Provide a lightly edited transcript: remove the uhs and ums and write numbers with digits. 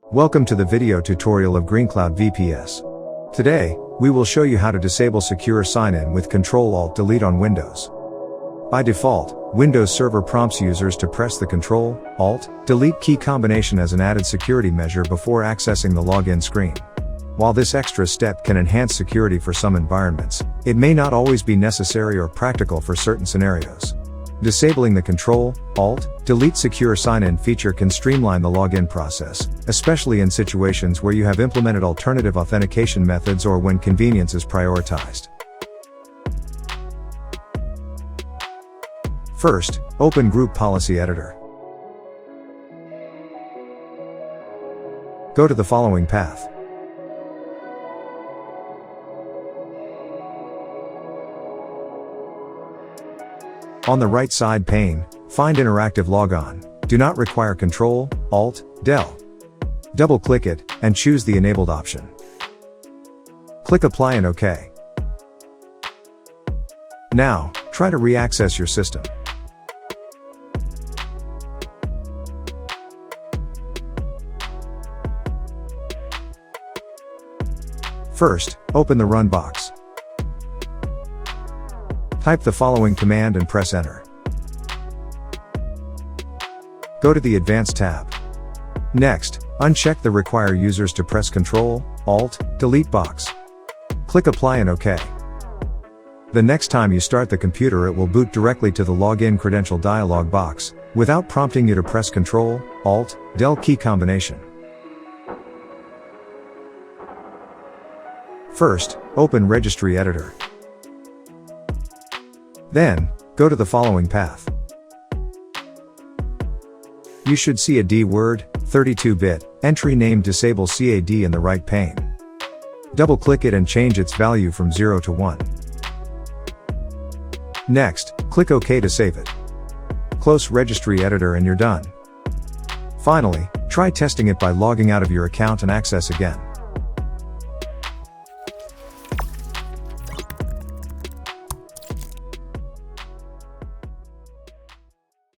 Welcome to the video tutorial of GreenCloud VPS. Today, we will show you how to disable secure sign-in with Ctrl Alt Delete on Windows. By default, Windows Server prompts users to press the Ctrl Alt Delete key combination as an added security measure before accessing the login screen. While this extra step can enhance security for some environments, it may not always be necessary or practical for certain scenarios. Disabling the Ctrl Alt Delete secure sign-in feature can streamline the login process, especially in situations where you have implemented alternative authentication methods or when convenience is prioritized. First, open Group Policy Editor. Go to the following path. On the right side pane, find Interactive Logon. Do not require Ctrl Alt Del. Double-click it, and choose the enabled option. Click Apply and OK. Now, try to re-access your system. First, open the Run box. Type the following command and press Enter. Go to the Advanced tab. Next, uncheck the Require users to press Ctrl Alt Delete box. Click Apply and OK. The next time you start the computer, it will boot directly to the Login Credential dialog box, without prompting you to press Ctrl Alt Del key combination. First, open Registry Editor. Then, go to the following path. You should see a D-word, 32-bit, entry named Disable CAD in the right pane. Double-click it and change its value from 0 to 1. Next, click OK to save it. Close Registry Editor and you're done. Finally, try testing it by logging out of your account and access again.